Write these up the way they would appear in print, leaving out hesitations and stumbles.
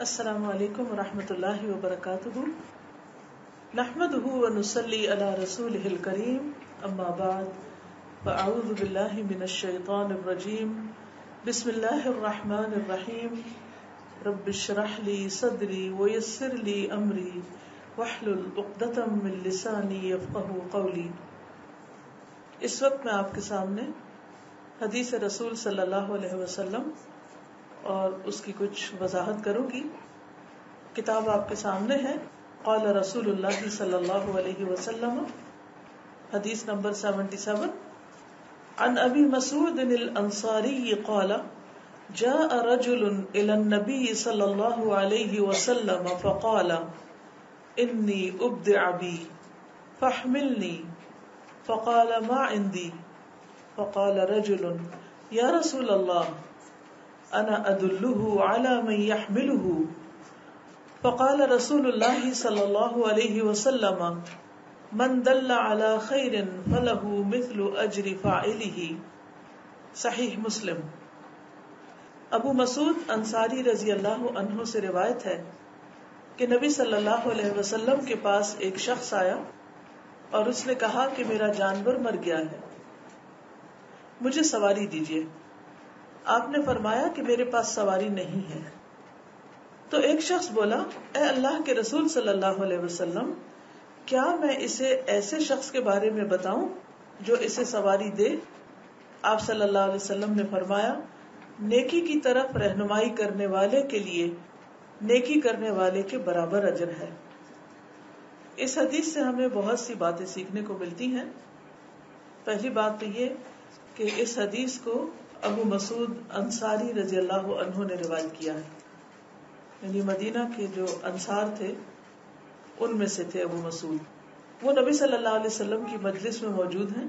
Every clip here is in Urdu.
السلام علیکم ورحمۃ اللہ وبرکاتہ نحمده ونصلي على رسوله الكريم اما بعد فاعوذ باللہ من الشیطان الرجیم بسم اللہ الرحمن الرحیم رب اشرح لي صدری ويسر لي امری واحلل عقدۃ من لسانی یفقهوا قولی۔ اس وقت میں آپ کے سامنے حدیث رسول صلی اللہ علیہ وسلم اور اس کی کچھ وضاحت کروں گی۔ کتاب آپ کے سامنے ہے، قال رسول اللہ صلی اللہ علیہ وسلم، حدیث نمبر 77، عن ابی مسعود الانصاری قال جاء رجل الى النبي صلی اللہ علیہ وسلم فقال انی ابدع بی فاحملنی فقال ما عندي فقال رجل یا رسول اللہ انا ادلہ علی من یحملہ فقال رسول اللہ صلی اللہ علیہ وسلم من دل علی خیر فلہ مثل اجر فاعلہ۔ صحیح مسلم۔ ابو مسعود انصاری رضی اللہ عنہ سے روایت ہے کہ نبی صلی اللہ علیہ وسلم کے پاس ایک شخص آیا اور اس نے کہا کہ میرا جانور مر گیا ہے، مجھے سواری دیجیے۔ آپ نے فرمایا کہ میرے پاس سواری نہیں ہے۔ تو ایک شخص بولا، اے اللہ کے رسول صلی اللہ علیہ وسلم، کیا میں اسے ایسے شخص کے بارے میں بتاؤں جو اسے سواری دے؟ آپ صلی اللہ علیہ وسلم نے فرمایا، نیکی کی طرف رہنمائی کرنے والے کے لیے نیکی کرنے والے کے برابر اجر ہے۔ اس حدیث سے ہمیں بہت سی باتیں سیکھنے کو ملتی ہیں۔ پہلی بات تو یہ کہ اس حدیث کو ابو مسعود انصاری رضی اللہ عنہ نے روایت کیا ہے، یعنی مدینہ کے جو انصار تھے ان میں سے تھے ابو مسعود۔ وہ نبی صلی اللہ علیہ وسلم کی مجلس میں موجود ہیں،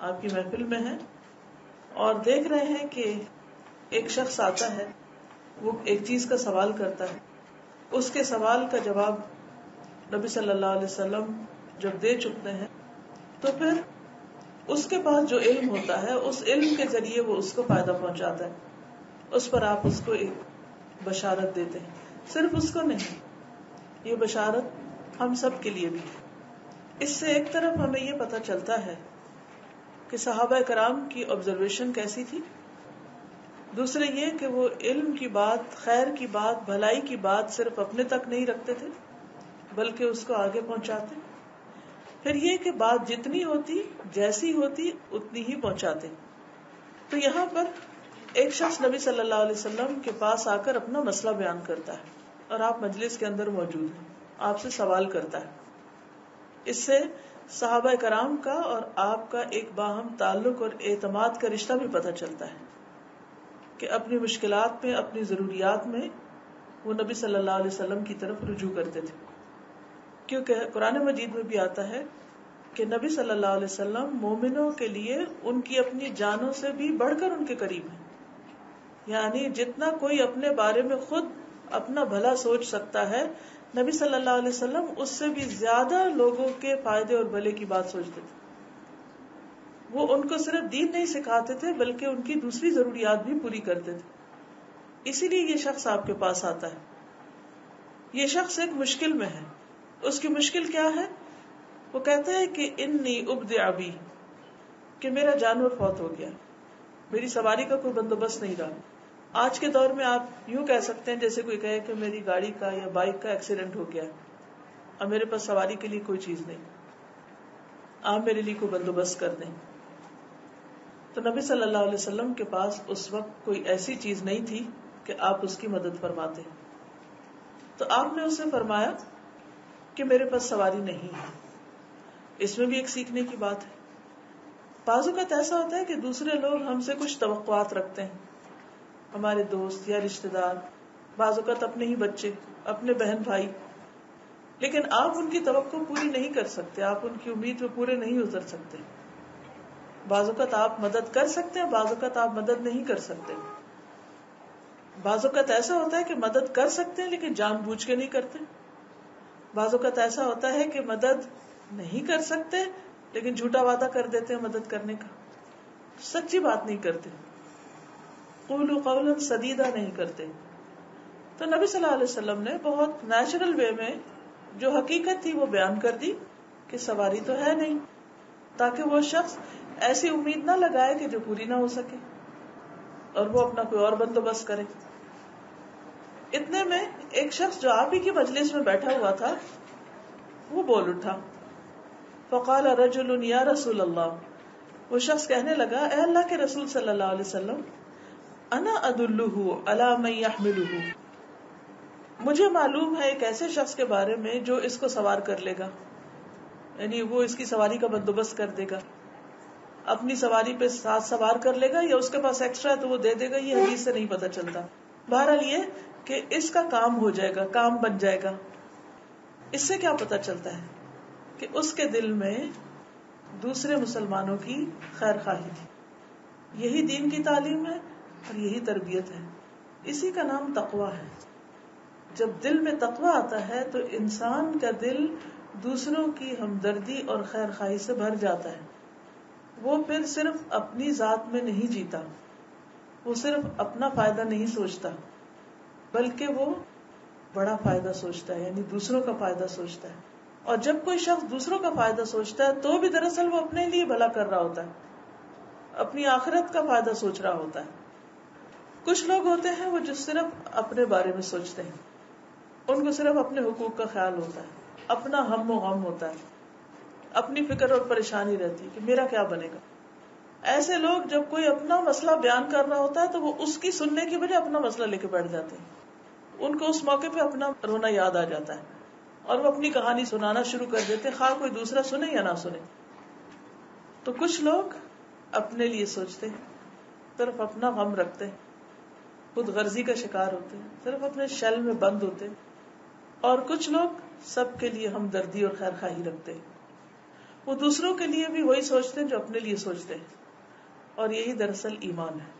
آپ کی محفل میں ہیں، اور دیکھ رہے ہیں کہ ایک شخص آتا ہے، وہ ایک چیز کا سوال کرتا ہے، اس کے سوال کا جواب نبی صلی اللہ علیہ وسلم جب دے چکتے ہیں تو پھر اس کے پاس جو علم ہوتا ہے اس علم کے ذریعے وہ اس کو فائدہ پہنچاتا ہے، اس پر آپ اس کو ایک بشارت دیتے ہیں۔ صرف اس کو نہیں، یہ بشارت ہم سب کے لیے بھی۔ اس سے ایک طرف ہمیں یہ پتہ چلتا ہے کہ صحابہ کرام کی آبزرویشن کیسی تھی، دوسرے یہ کہ وہ علم کی بات، خیر کی بات، بھلائی کی بات صرف اپنے تک نہیں رکھتے تھے بلکہ اس کو آگے پہنچاتے۔ پھر یہ کہ بات جتنی ہوتی، جیسی ہوتی، اتنی ہی پہنچاتے۔ تو یہاں پر ایک شخص نبی صلی اللہ علیہ وسلم کے پاس آ کر اپنا مسئلہ بیان کرتا ہے اور آپ مجلس کے اندر موجود ہیں، آپ سے سوال کرتا ہے۔ اس سے صحابہ کرام کا اور آپ کا ایک باہم تعلق اور اعتماد کا رشتہ بھی پتہ چلتا ہے کہ اپنی مشکلات میں، اپنی ضروریات میں وہ نبی صلی اللہ علیہ وسلم کی طرف رجوع کرتے تھے، کیونکہ قرآن مجید میں بھی آتا ہے کہ نبی صلی اللہ علیہ وسلم مومنوں کے لیے ان کی اپنی جانوں سے بھی بڑھ کر ان کے قریب ہیں، یعنی جتنا کوئی اپنے بارے میں خود اپنا بھلا سوچ سکتا ہے، نبی صلی اللہ علیہ وسلم اس سے بھی زیادہ لوگوں کے فائدے اور بھلے کی بات سوچتے تھے۔ وہ ان کو صرف دین نہیں سکھاتے تھے بلکہ ان کی دوسری ضروریات بھی پوری کرتے تھے۔ اسی لیے یہ شخص آپ کے پاس آتا ہے۔ یہ شخص ایک مشکل میں ہے۔ اس کی مشکل کیا ہے؟ وہ کہتا ہے کہ انی ابدع بی، کہ میرا جانور فوت ہو گیا، میری سواری کا کوئی بندوبست نہیں رہا۔ آج کے دور میں آپ یوں کہہ سکتے ہیں جیسے کوئی کہے کہ میری گاڑی کا یا بائک کا ایکسیڈنٹ ہو گیا اور میرے پاس سواری کے لیے کوئی چیز نہیں، آپ میرے لیے کوئی بندوبست کر دیں۔ تو نبی صلی اللہ علیہ وسلم کے پاس اس وقت کوئی ایسی چیز نہیں تھی کہ آپ اس کی مدد فرماتے۔ تو آپ نے اسے فرمایا کہ میرے پاس سواری نہیں ہے۔ اس میں بھی ایک سیکھنے کی بات ہے۔ بعض اوقات ایسا ہوتا ہے کہ دوسرے لوگ ہم سے کچھ توقعات رکھتے ہیں، ہمارے دوست یا رشتے دار، بعض اوقات اپنے ہی بچے، اپنے بہن بھائی، لیکن آپ ان کی توقع پوری نہیں کر سکتے، آپ ان کی امید پہ پورے نہیں اتر سکتے۔ بعض اوقات آپ مدد کر سکتے ہیں، بعض اوقات آپ مدد نہیں کر سکتے۔ بعض اوقات ایسا ہوتا ہے کہ مدد کر سکتے ہیں لیکن جان بوجھ کے نہیں کرتے۔ بعض اوقات ایسا ہوتا ہے کہ مدد نہیں کر سکتے لیکن جھوٹا وعدہ کر دیتے ہیں مدد کرنے کا، سچی بات نہیں کرتے، قولوا قولا سدیدا نہیں کرتے۔ تو نبی صلی اللہ علیہ وسلم نے بہت نیچرل وے میں جو حقیقت تھی وہ بیان کر دی کہ سواری تو ہے نہیں، تاکہ وہ شخص ایسی امید نہ لگائے کہ جو پوری نہ ہو سکے اور وہ اپنا کوئی اور بندوبست کرے. اتنے میں ایک شخص جو آپ ہی کی مجلس میں بیٹھا ہوا تھا وہ بول اٹھا. فقال رجل یا رسول اللہ، وہ شخص کہنے لگا اے اللہ کے رسول صلی اللہ علیہ وسلم، انا ادلہ علی من یحملہ، مجھے معلوم ہے ایک ایسے شخص کے بارے میں جو اس کو سوار کر لے گا، یعنی وہ اس کی سواری کا بندوبست کر دے گا، اپنی سواری پہ ساتھ سوار کر لے گا یا اس کے پاس ایکسٹرا ہے تو وہ دے دے گا، یہ حدیث سے نہیں پتہ چلتا. بہرحال یہ کہ اس کا کام ہو جائے گا، کام بن جائے گا. اس سے کیا پتہ چلتا ہے کہ اس کے دل میں دوسرے مسلمانوں کی خیر خواہی تھی. یہی دین کی تعلیم ہے اور یہی تربیت ہے. اسی کا نام تقویٰ ہے. جب دل میں تقویٰ آتا ہے تو انسان کا دل دوسروں کی ہمدردی اور خیر خواہی سے بھر جاتا ہے. وہ پھر صرف اپنی ذات میں نہیں جیتا، وہ صرف اپنا فائدہ نہیں سوچتا، بلکہ وہ بڑا فائدہ سوچتا ہے، یعنی دوسروں کا فائدہ سوچتا ہے. اور جب کوئی شخص دوسروں کا فائدہ سوچتا ہے تو بھی دراصل وہ اپنے لیے بھلا کر رہا ہوتا ہے، اپنی آخرت کا فائدہ سوچ رہا ہوتا ہے. کچھ لوگ ہوتے ہیں وہ جو صرف اپنے بارے میں سوچتے ہیں، ان کو صرف اپنے حقوق کا خیال ہوتا ہے، اپنا ہم و غم ہوتا ہے، اپنی فکر اور پریشانی رہتی ہے کہ میرا کیا بنے گا. ایسے لوگ جب کوئی اپنا مسئلہ بیان کر رہا ہوتا ہے تو وہ اس کی سننے کی بجائے اپنا مسئلہ لے کے بیٹھ جاتے ہیں. ان کو اس موقع پہ اپنا رونا یاد آ جاتا ہے اور وہ اپنی کہانی سنانا شروع کر دیتے ہیں، خواہ کوئی دوسرا سنے یا نہ سنے. تو کچھ لوگ اپنے لیے سوچتے ہیں، صرف اپنا غم رکھتے ہیں، خود غرضی کا شکار ہوتے ہیں، صرف اپنے شیل میں بند ہوتے ہیں. اور کچھ لوگ سب کے لیے ہمدردی اور خیر خواہی رکھتے ہیں، وہ دوسروں کے لیے بھی وہی سوچتے ہیں جو اپنے لیے سوچتے ہیں. اور یہی دراصل ایمان ہے.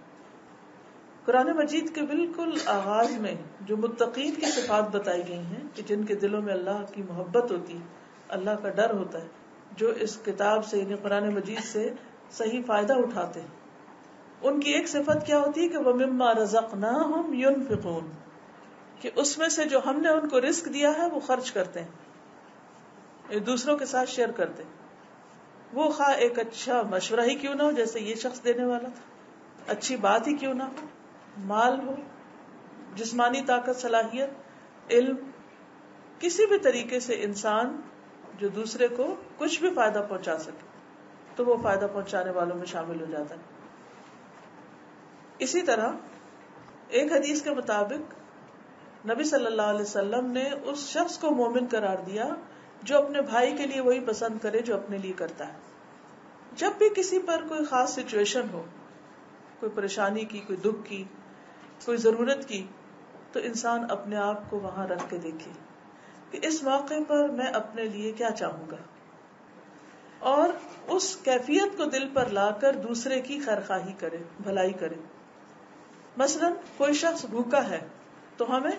قرآن مجید کے بالکل آغاز میں جو متقین کی صفات بتائی گئی ہیں کہ جن کے دلوں میں اللہ کی محبت ہوتی، اللہ کا ڈر ہوتا ہے، جو اس کتاب سے یعنی قرآن مجید سے صحیح فائدہ اٹھاتے ہیں، ان کی ایک صفت کیا ہوتی ہے کہ وَمِمَّا رَزَقْنَاهُمْ يُنْفِقُونَ، کہ اس میں سے جو ہم نے ان کو رزق دیا ہے وہ خرچ کرتے ہیں، دوسروں کے ساتھ شیئر کرتے ہیں. وہ خواہ ایک اچھا مشورہ ہی کیوں نہ ہو جیسے یہ شخص دینے والا تھا، اچھی بات ہی کیوں نہ ہو، مال ہو، جسمانی طاقت، صلاحیت، علم، کسی بھی طریقے سے انسان جو دوسرے کو کچھ بھی فائدہ پہنچا سکے تو وہ فائدہ پہنچانے والوں میں شامل ہو جاتا ہے. اسی طرح ایک حدیث کے مطابق نبی صلی اللہ علیہ وسلم نے اس شخص کو مومن قرار دیا جو اپنے بھائی کے لیے وہی پسند کرے جو اپنے لیے کرتا ہے. جب بھی کسی پر کوئی خاص سچویشن ہو، کوئی پریشانی کی، کوئی دکھ کی، کوئی ضرورت کی، تو انسان اپنے آپ کو وہاں رکھ کے دیکھے کہ اس موقع پر میں اپنے لیے کیا چاہوں گا، اور اس کیفیت کو دل پر لا کر دوسرے کی خیرخواہی کرے، بھلائی کرے. مثلا کوئی شخص بھوکا ہے تو ہمیں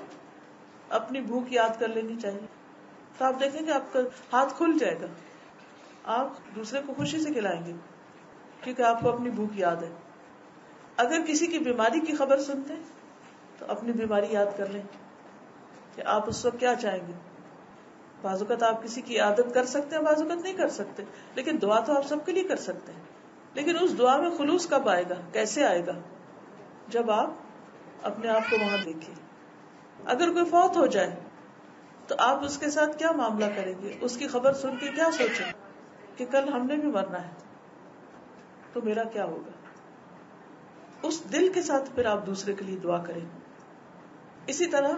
اپنی بھوک یاد کر لینی چاہیے. تو آپ دیکھیں گے آپ کا ہاتھ کھل جائے گا، آپ دوسرے کو خوشی سے کھلائیں گے کیونکہ آپ کو اپنی بھوک یاد ہے. اگر کسی کی بیماری کی خبر سنتے تو اپنی بیماری یاد کر لیں کہ آپ اس وقت کیا چاہیں گے. بعض اوقات آپ کسی کی عادت کر سکتے ہیں، بعض اوقات نہیں کر سکتے، لیکن دعا تو آپ سب کے لیے کر سکتے ہیں. لیکن اس دعا میں خلوص کب آئے گا، کیسے آئے گا؟ جب آپ اپنے آپ کو وہاں دیکھیں. اگر کوئی فوت ہو جائے تو آپ اس کے ساتھ کیا معاملہ کریں گے؟ اس کی خبر سن کے کیا سوچیں کہ کل ہم نے بھی مرنا ہے تو میرا کیا ہوگا. اس دل کے ساتھ پھر آپ دوسرے کے لیے دعا کریں. اسی طرح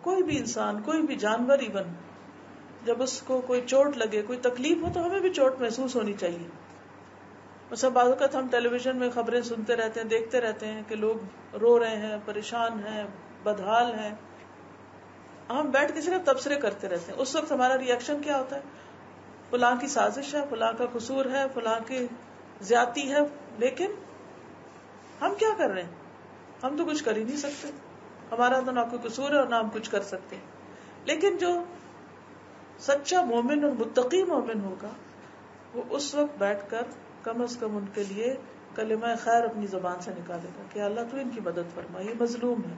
کوئی بھی انسان، کوئی بھی جانور، ایون جب اس کو کوئی چوٹ لگے، کوئی تکلیف ہو تو ہمیں بھی چوٹ محسوس ہونی چاہیے. مثلا بعض اوقات ہم ٹیلی ویژن میں خبریں سنتے رہتے ہیں، دیکھتے رہتے ہیں کہ لوگ رو رہے ہیں، پریشان ہیں، بدحال ہیں. ہم بیٹھ کے صرف تبصرے کرتے رہتے ہیں. اس وقت ہمارا ری ایکشن کیا ہوتا ہے؟ فلاں کی سازش ہے، فلاں کا قصور ہے، فلاں کی زیادتی ہے. لیکن ہم کیا کر رہے ہیں؟ ہم تو کچھ کر ہی نہیں سکتے. ہمارا تو نہ کوئی قصور ہے اور نہ ہم کچھ کر سکتے. لیکن جو سچا مومن اور متقی مومن ہوگا وہ اس وقت بیٹھ کر کم از کم ان کے لیے کلمہ خیر اپنی زبان سے نکالے گا کہ اللہ تو ان کی مدد فرما، یہ مظلوم ہے،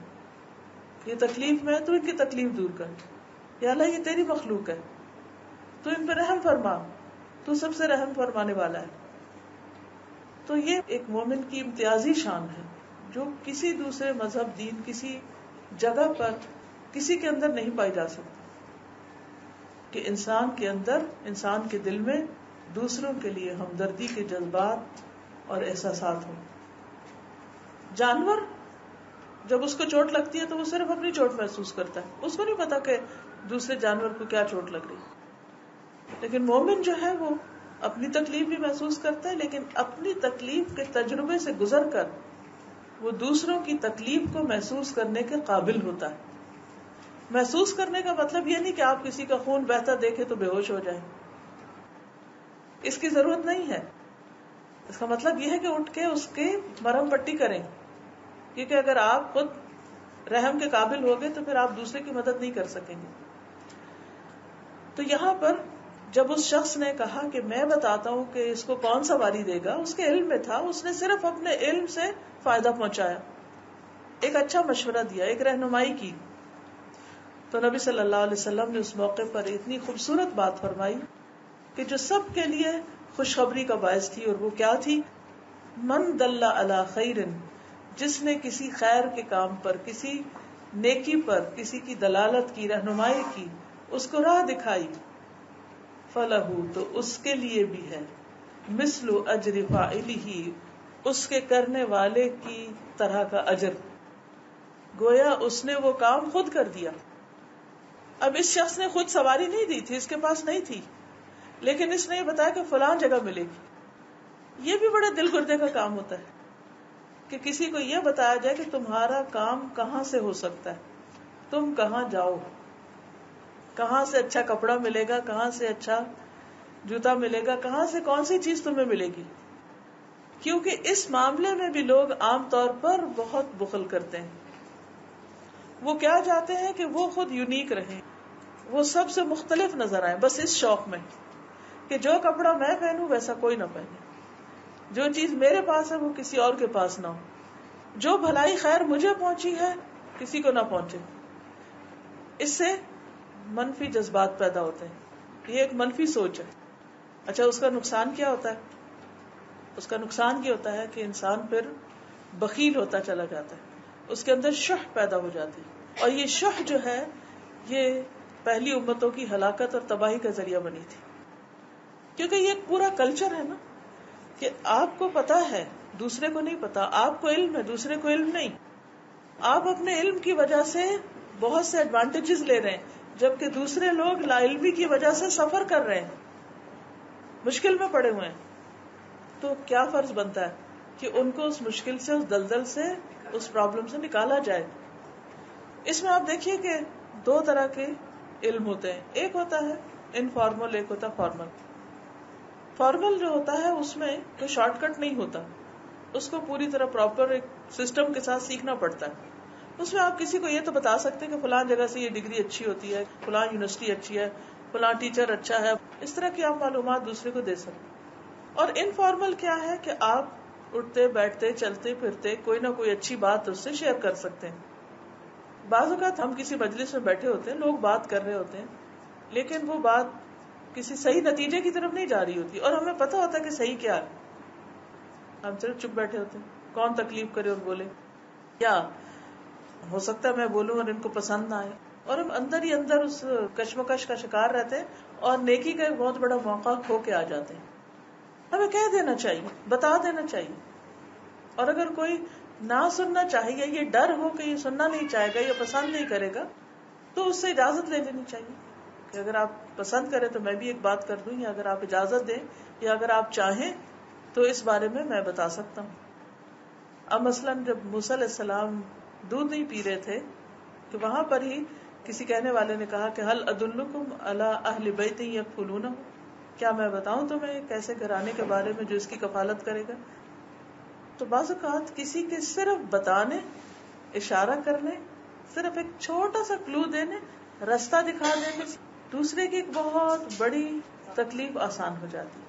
یہ تکلیف میں تو ان کی تکلیف دور کر. یا اللہ یہ تیری مخلوق ہے, تو ان پہ رحم فرما, تو سب سے رحم فرمانے والا ہے. تو یہ ایک مومن کی امتیازی شان ہے جو کسی دوسرے مذہب, دین, کسی جگہ پر کسی کے اندر نہیں پائی جا سکتی, کہ انسان کے اندر, انسان کے دل میں دوسروں کے لیے ہمدردی کے جذبات اور احساسات ہوں. جانور جب اس کو چوٹ لگتی ہے تو وہ صرف اپنی چوٹ محسوس کرتا ہے, اس کو نہیں پتا کہ دوسرے جانور کو کیا چوٹ لگ رہی. لیکن مومن جو ہے وہ اپنی تکلیف بھی محسوس کرتا ہے, لیکن اپنی تکلیف کے تجربے سے گزر کر وہ دوسروں کی تکلیف کو محسوس کرنے کے قابل ہوتا ہے. محسوس کرنے کا مطلب یہ نہیں کہ آپ کسی کا خون بہتا دیکھیں تو بے ہوش ہو جائیں, اس کی ضرورت نہیں ہے. اس کا مطلب یہ ہے کہ اٹھ کے اس کی مرہم پٹی کریں, کیونکہ اگر آپ خود رحم کے قابل ہو گئے تو پھر آپ دوسرے کی مدد نہیں کر سکیں گے. تو یہاں پر جب اس شخص نے کہا کہ میں بتاتا ہوں کہ اس کو کون سا واری دے گا, اس کے علم میں تھا, اس نے صرف اپنے علم سے فائدہ پہنچایا, ایک اچھا مشورہ دیا, ایک رہنمائی کی. تو نبی صلی اللہ علیہ وسلم نے اس موقع پر اتنی خوبصورت بات فرمائی کہ جو سب کے لیے خوشخبری کا باعث تھی, اور وہ کیا تھی؟ من دل علی خیر, جس نے کسی خیر کے کام پر, کسی نیکی پر, کسی کی دلالت کی, رہنمائی کی, اس کو راہ دکھائی, فلہ, تو اس کے لیے بھی ہے, مثل اجر فاعلہ, اس کے کرنے والے کی طرح کا اجر. گویا اس نے وہ کام خود کر دیا. اب اس شخص نے خود سواری نہیں دی تھی, اس کے پاس نہیں تھی, لیکن اس نے یہ بتایا کہ فلاں جگہ ملے گی. یہ بھی بڑا دل گردے کا کام ہوتا ہے کہ کسی کو یہ بتایا جائے کہ تمہارا کام کہاں سے ہو سکتا ہے, تم کہاں جاؤ, کہاں سے اچھا کپڑا ملے گا, کہاں سے اچھا جوتا ملے گا, کہاں سے کون سی چیز تمہیں ملے گی. کیونکہ اس معاملے میں بھی لوگ عام طور پر بہت بخل کرتے ہیں. وہ کیا چاہتے ہیں کہ وہ خود یونیک رہیں, وہ سب سے مختلف نظر آئیں, بس اس شوق میں کہ جو کپڑا میں پہنوں ویسا کوئی نہ پہنے, جو چیز میرے پاس ہے وہ کسی اور کے پاس نہ ہو, جو بھلائی خیر مجھے پہنچی ہے کسی کو نہ پہنچے. اس سے منفی جذبات پیدا ہوتے ہیں, یہ ایک منفی سوچ ہے. اچھا, اس کا نقصان کیا ہوتا ہے؟ اس کا نقصان یہ ہوتا ہے کہ انسان پھر بخیل ہوتا چلا جاتا ہے, اس کے اندر شح پیدا ہو جاتی, اور یہ شح جو ہے یہ پہلی امتوں کی ہلاکت اور تباہی کا ذریعہ بنی تھی. کیونکہ یہ ایک پورا کلچر ہے نا کہ آپ کو پتا ہے دوسرے کو نہیں پتا, آپ کو علم ہے دوسرے کو علم نہیں, آپ اپنے علم کی وجہ سے بہت سے ایڈوانٹیجز لے رہے ہیں جبکہ دوسرے لوگ لا علمی کی وجہ سے سفر کر رہے ہیں, مشکل میں پڑے ہوئے ہیں. تو کیا فرض بنتا ہے کہ ان کو اس مشکل سے, اس دلدل سے, اس پرابلم سے نکالا جائے. اس میں آپ دیکھیے کہ دو طرح کے علم ہوتے ہیں, ایک ہوتا ہے انفارمل, ایک ہوتا ہے فارمل. فارمل جو ہوتا ہے اس میں کوئی شارٹ کٹ نہیں ہوتا, اس کو پوری طرح پراپر ایک سسٹم کے ساتھ سیکھنا پڑتا ہے. اس میں آپ کسی کو یہ تو بتا سکتے ہیں کہ فلاں جگہ سے یہ ڈگری اچھی ہوتی ہے, فلاں یونیورسٹی اچھی ہے, فلاں ٹیچر اچھا ہے, اس طرح کی آپ معلومات دوسرے کو دے سکتے. اور انفارمل کیا ہے کہ آپ اٹھتے بیٹھتے چلتے پھرتے کوئی نہ کوئی اچھی بات اس سے شیئر کر سکتے ہیں. بعض اوقات ہم کسی مجلس میں بیٹھے ہوتے ہیں, لوگ بات کر رہے ہوتے ہیں, لیکن وہ بات کسی صحیح نتیجے کی طرف نہیں جا رہی ہوتی, اور ہمیں پتہ ہوتا ہے کہ صحیح کیا ہے, ہم صرف چپ بیٹھے ہوتے ہیں. کون تکلیف کرے اور بولے, کیا ہو سکتا ہے میں بولوں اور ان کو پسند نہ آئے, اور ہم اندر ہی اندر اس کشمکش کا شکار رہتے ہیں اور نیکی کا ایک بہت بڑا موقع کھو کے آ جاتے ہیں. ہمیں کہہ دینا چاہیے, بتا دینا چاہیے. اور اگر کوئی نہ سننا چاہے یا یہ ڈر ہو کہ یہ سننا نہیں چاہے گا یا پسند نہیں کرے گا, تو اس سے اجازت لے لینی چاہیے کہ اگر آپ پسند کریں تو میں بھی ایک بات کر دوں, یا اگر آپ اجازت دیں یا اگر آپ چاہیں تو اس بارے میں میں بتا سکتا ہوں. اب مثلاً جب موسیٰ علیہ السلام دودھ نہیں پی رہے تھے کہ وہاں پر ہی کسی کہنے والے نے کہا کہ هل ادلکم علی اہل بیت یکفلونہ, کیا میں بتاؤں تمہیں ایک ایسے گھرانے کے بارے میں جو اس کی کفالت کرے گا. تو بعض اوقات کسی کے صرف بتانے, اشارہ کرنے, صرف ایک چھوٹا سا کلو دینے, راستہ دکھا دینے, دوسرے کی ایک بہت بڑی تکلیف آسان ہو جاتی.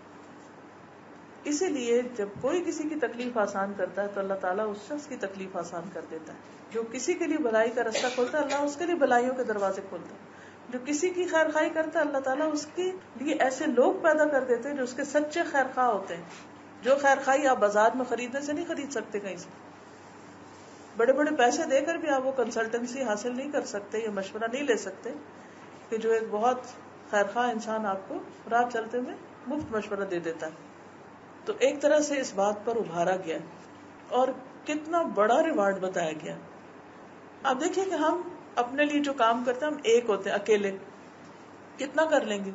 اسی لیے جب کوئی کسی کی تکلیف آسان کرتا ہے تو اللہ تعالیٰ اس شخص کی تکلیف آسان کر دیتا ہے. جو کسی کے لیے بھلائی کا راستہ کھولتا ہے اللہ اس کے لیے بھلائیوں کے دروازے کھولتا ہے. جو کسی کی خیر خواہی کرتا ہے اللہ تعالیٰ اس کے لیے ایسے لوگ پیدا کر دیتے ہیں جو اس کے سچے خیر خواہ ہوتے ہیں. جو خیر خواہی آپ بازار میں خریدنے سے نہیں خرید سکتے کہیں سے. بڑے بڑے پیسے دے کر بھی آپ وہ کنسلٹنسی حاصل نہیں کر سکتے یا مشورہ نہیں لے سکتے کہ جو ایک بہت خیر خواہ انسان آپ کو راہ چلتے میں مفت مشورہ دے دیتا ہے. تو ایک طرح سے اس بات پر ابھارا گیا اور کتنا بڑا ریوارڈ بتایا گیا. آپ دیکھیں کہ ہم اپنے لیے جو کام کرتے ہیں ہم ایک ہوتے ہیں اکیلے کتنا کر لیں گے.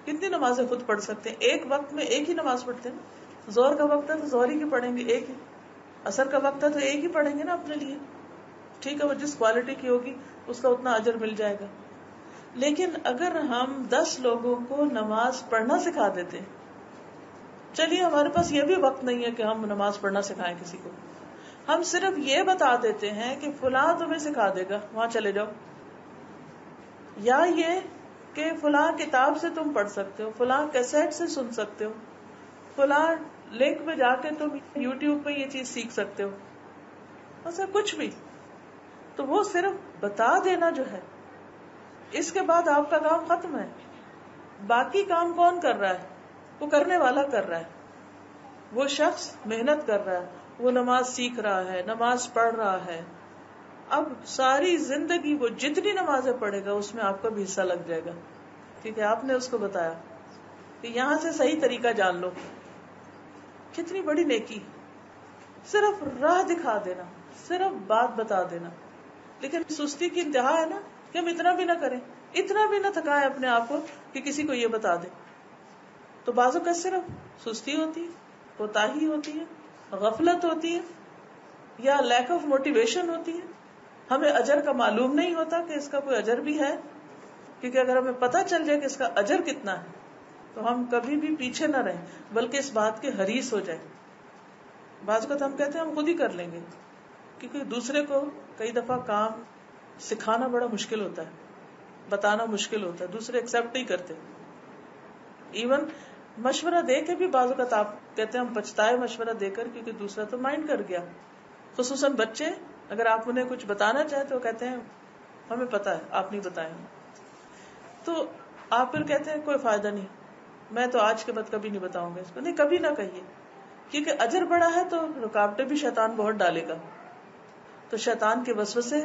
کتنی نمازیں خود پڑھ سکتے ہیں. ایک وقت میں ایک ہی نماز پڑھتے ہیں. ظہر کا وقت ہے تو ظہر ہی کی پڑھیں گے ایک ہی. عصر کا وقت ہے تو ایک ہی پڑھیں گے نا اپنے لیے. ٹھیک ہے وہ جس کوالٹی کی ہوگی اس کا اتنا اجر مل جائے گا. لیکن اگر ہم 10 لوگوں کو نماز پڑھنا سکھا دیتے, چلیے ہمارے پاس یہ بھی وقت نہیں ہے کہ ہم نماز پڑھنا سکھائیں کسی کو, ہم صرف یہ بتا دیتے ہیں کہ فلاں تمہیں سکھا دے گا وہاں چلے جاؤ, یا یہ کہ فلاں کتاب سے تم پڑھ سکتے ہو, فلاں کیسٹ سے سن سکتے ہو, فلاں لنک میں جا کے تم یوٹیوب پہ یہ چیز سیکھ سکتے ہو, ایسا کچھ بھی. تو وہ صرف بتا دینا جو ہے, اس کے بعد آپ کا کام ختم ہے. باقی کام کون کر رہا ہے؟ وہ کرنے والا کر رہا ہے. وہ شخص محنت کر رہا ہے, وہ نماز سیکھ رہا ہے, نماز پڑھ رہا ہے. اب ساری زندگی وہ جتنی نمازیں پڑھے گا اس میں آپ کا بھی حصہ لگ جائے گا. ٹھیک ہے, آپ نے اس کو بتایا کہ یہاں سے صحیح طریقہ جان لو. کتنی بڑی نیکی, صرف راہ دکھا دینا, صرف بات بتا دینا. لیکن سستی کی انتہا ہے نا کہ ہم اتنا بھی نہ کریں, اتنا بھی نہ تھکائیں اپنے آپ کو کہ کسی کو یہ بتا دیں. تو بعضوں کا صرف سستی ہوتی ہے, کوتاہی ہوتی ہے, غفلت ہوتی ہے, یا لیک آف موٹیویشن ہوتی ہے. ہمیں اجر کا معلوم نہیں ہوتا کہ اس کا کوئی اجر بھی ہے, کیونکہ اگر ہمیں پتہ چل جائے کہ اس کا اجر کتنا ہے تو ہم کبھی بھی پیچھے نہ رہیں بلکہ اس بات کے حریص ہو جائیں. بعض اوقات ہم کہتے ہیں ہم خود ہی کر لیں گے, کیونکہ دوسرے کو کئی دفعہ کام سکھانا بڑا مشکل ہوتا ہے, بتانا مشکل ہوتا ہے, دوسرے ایکسپٹ نہیں کرتے. ایون مشورہ دے کے بھی بعض اوقات آپ کہتے ہیں ہم پچھتائے مشورہ دے کر, کیونکہ دوسرا تو مائنڈ کر گیا. خصوصاً بچے, اگر آپ انہیں کچھ بتانا چاہیں تو کہتے ہیں ہمیں پتا ہے آپ نہیں بتائیں. تو آپ پھر کہتے ہیں کوئی فائدہ نہیں, میں تو آج کے بعد کبھی نہیں بتاؤں گا اس کو. نہیں, کبھی نہ کہیے, کیونکہ اجر بڑا ہے تو رکاوٹیں بھی شیطان بہت ڈالے گا. تو شیطان کے وسوسے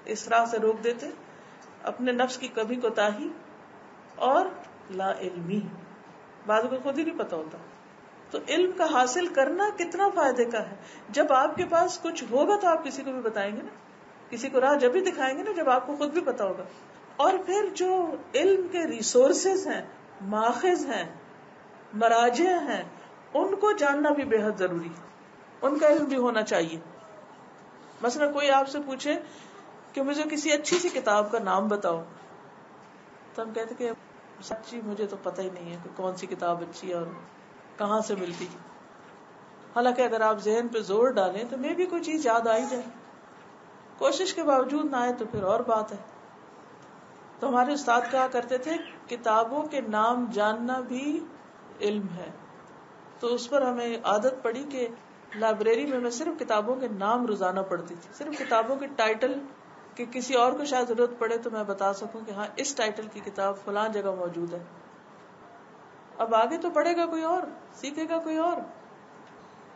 اس راہ سے روک دیتے, اپنے نفس کی کمی کوتاہی اور لا علمی, بعض کو خود ہی نہیں پتا ہوتا. تو علم کا حاصل کرنا کتنا فائدے کا ہے. جب آپ کے پاس کچھ ہوگا تو آپ کسی کو بھی بتائیں گے نا, کسی کو راہ جب بھی دکھائیں گے نا جب آپ کو خود بھی پتا ہوگا. اور پھر جو علم کے ریسورسز ہیں, ماخذ ہیں, مراجع ہیں, ان کو جاننا بھی بے حد ضروری ہے, ان کا علم بھی ہونا چاہیے. مثلا کوئی آپ سے پوچھے کہ مجھے کسی اچھی سی کتاب کا نام بتاؤ, تو ہم کہتے کہ سچی مجھے تو پتہ ہی نہیں ہے کہ کون سی کتاب اچھی ہے اور کہاں سے ملتی. حالانکہ اگر آپ ذہن پہ زور ڈالیں تو میں بھی کوئی چیز یاد آ ہی جائے, کوشش کے باوجود نہ آئے تو پھر اور بات ہے. تو ہمارے استاد کہا کرتے تھے کتابوں کے نام جاننا بھی علم ہے. تو اس پر ہمیں عادت پڑی کہ لائبریری میں صرف کتابوں کے نام روزانہ پڑھتی تھی, صرف کتابوں کے ٹائٹل, کہ کسی اور کو شاید ضرورت پڑے تو میں بتا سکوں کہ ہاں اس ٹائٹل کی کتاب فلاں جگہ موجود ہے. اب آگے تو پڑھے گا کوئی اور, سیکھے گا کوئی اور.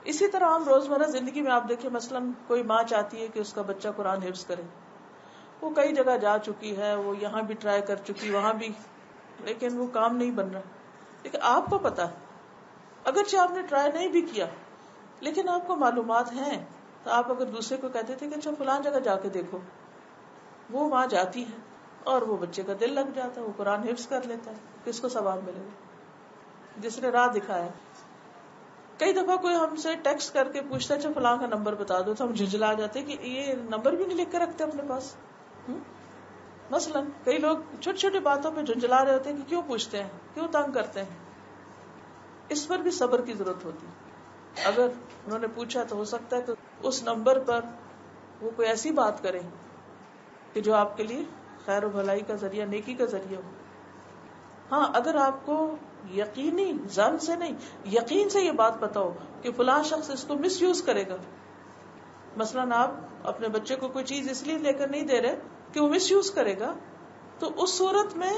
اسی طرح ہم روزمرہ زندگی میں آپ دیکھیں, مثلا کوئی ماں چاہتی ہے کہ اس کا بچہ قرآن حفظ کرے, وہ کئی جگہ جا چکی ہے, وہ یہاں بھی ٹرائی کر چکی, وہاں بھی, لیکن وہ کام نہیں بن رہا. لیکن آپ کو پتا ہے, اگرچہ آپ نے ٹرائی نہیں بھی کیا لیکن آپ کو معلومات ہیں, تو آپ اگر دوسرے کو کہتے تھے کہ اچھا فلان جگہ جا کے دیکھو, وہ وہاں جاتی ہے اور وہ بچے کا دل لگ جاتا ہے, وہ قرآن حفظ کر لیتا ہے. کس کو ثواب ملے گا؟ جس نے راہ دکھایا. کئی دفعہ کوئی ہم سے ٹیکسٹ کر کے پوچھتا ہے اچھا فلاں کا نمبر بتا دو, تو ہم جھنجھلا جاتے کہ یہ نمبر بھی نہیں لکھ کے رکھتے اپنے پاس. مثلا کئی لوگ چھوٹی چھوٹی باتوں پہ جھنجھلا رہے ہوتے ہیں کہ کیوں پوچھتے ہیں, کیوں تنگ کرتے ہیں. اس پر بھی صبر کی ضرورت ہوتی. اگر انہوں نے پوچھا تو ہو سکتا ہے کہ اس نمبر پر وہ کوئی ایسی بات کرے کہ جو آپ کے لیے خیر و بھلائی کا ذریعہ, نیکی کا ذریعہ ہو. ہاں, اگر آپ کو یقینی زن سے نہیں، یقین سے یہ بات پتا ہو کہ فلاں شخص اس کو مس یوز کرے گا. مثلاً آپ اپنے بچے کو کوئی چیز اس لیے لے کر نہیں دے رہے کہ وہ مس یوز کرے گا، تو اس صورت میں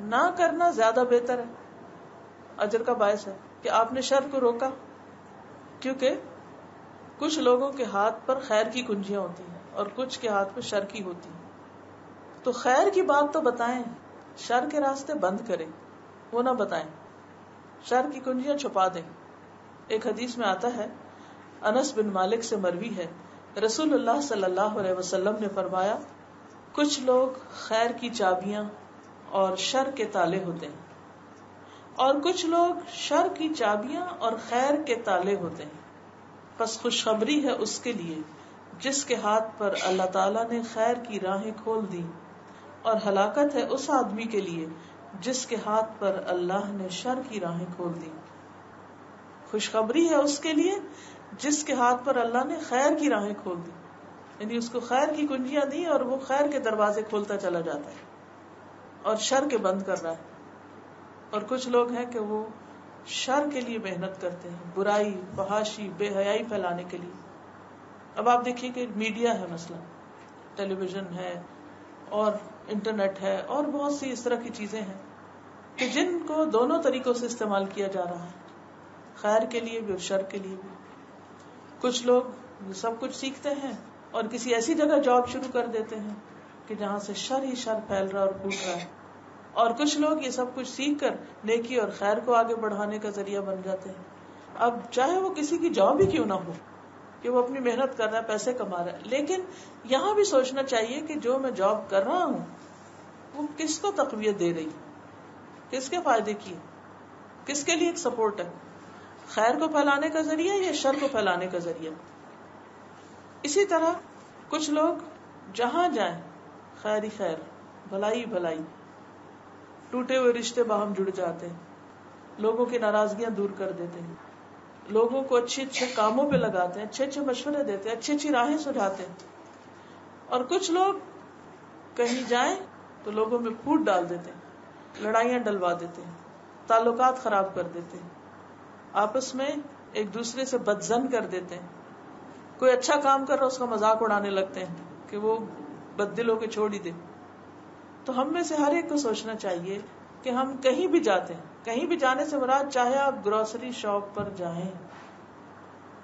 نہ کرنا زیادہ بہتر ہے، اجر کا باعث ہے کہ آپ نے شر کو روکا. کیونکہ کچھ لوگوں کے ہاتھ پر خیر کی کنجیاں ہوتی ہیں اور کچھ کے ہاتھ میں شر کی ہوتی ہیں. تو خیر کی بات تو بتائیں، شر کے راستے بند کریں، وہ نہ بتائیں، شر کی کنجیاں چھپا دیں. ایک حدیث میں آتا ہے، انس بن مالک سے مروی ہے، رسول اللہ صلی اللہ علیہ وسلم نے فرمایا، کچھ لوگ خیر کی چابیاں اور شر کے تالے ہوتے ہیں، اور کچھ لوگ شر کی چابیاں اور خیر کے تالے ہوتے ہیں. پس خوشخبری ہے اس کے لیے جس کے ہاتھ پر اللہ تعالیٰ نے خیر کی راہیں کھول دی، اور ہلاکت ہے اس آدمی کے لیے جس کے ہاتھ پر اللہ نے شر کی راہیں کھول دی. خوشخبری ہے اس کے لیے جس کے ہاتھ پر اللہ نے خیر کی راہیں کھول دی، یعنی اس کو خیر کی کنجیاں دی اور وہ خیر کے دروازے کھولتا چلا جاتا ہے اور شر کے بند کر رہا ہے. اور کچھ لوگ ہیں کہ وہ شر کے لیے محنت کرتے ہیں، برائی، فحاشی، بے حیائی پھیلانے کے لیے. اب آپ دیکھیے کہ میڈیا ہے، مثلا ٹیلی ویژن ہے اور انٹرنیٹ ہے اور بہت سی اس طرح کی چیزیں ہیں کہ جن کو دونوں طریقوں سے استعمال کیا جا رہا ہے، خیر کے لیے بھی اور شر کے لیے بھی. کچھ لوگ سب کچھ سیکھتے ہیں اور کسی ایسی جگہ جاب شروع کر دیتے ہیں کہ جہاں سے شر ہی شر پھیل رہا اور پھوٹ رہا ہے، اور کچھ لوگ یہ سب کچھ سیکھ کر نیکی اور خیر کو آگے بڑھانے کا ذریعہ بن جاتے ہیں. اب چاہے وہ کسی کی جاب ہی کیوں نہ ہو کہ وہ اپنی محنت کر رہا ہے، پیسے کما رہا ہے، لیکن یہاں بھی سوچنا چاہیے کہ جو میں جاب کر رہا ہوں وہ کس کو تقویت دے رہی، کس کے فائدے کی، کس کے لیے ایک سپورٹ ہے، خیر کو پھیلانے کا ذریعہ یا شر کو پھیلانے کا ذریعہ. اسی طرح کچھ لوگ جہاں جائیں خیر ہی خیر، بھلائی بھلائی، ٹوٹے ہوئے رشتے باہم جڑ جاتے ہیں، لوگوں کی ناراضگیاں دور کر دیتے ہیں، لوگوں کو اچھے اچھے کاموں پہ لگاتے ہیں، اچھے اچھے مشورے دیتے ہیں، اچھی اچھی راہیں سجھاتے ہیں. اور کچھ لوگ کہیں جائیں تو لوگوں میں پھوٹ ڈال دیتے ہیں، لڑائیاں ڈلوا دیتے ہیں، تعلقات خراب کر دیتے ہیں، آپس میں ایک دوسرے سے بدظن کر دیتے ہیں. کوئی اچھا کام کر رہا اس کا مذاق اڑانے لگتے ہیں کہ وہ بد دل ہو کے چھوڑ ہی دے. تو ہم میں سے ہر ایک کو سوچنا چاہیے کہ ہم کہیں بھی جاتے ہیں، کہیں بھی جانے سے مراد چاہے آپ گروسری شاپ پر جائیں،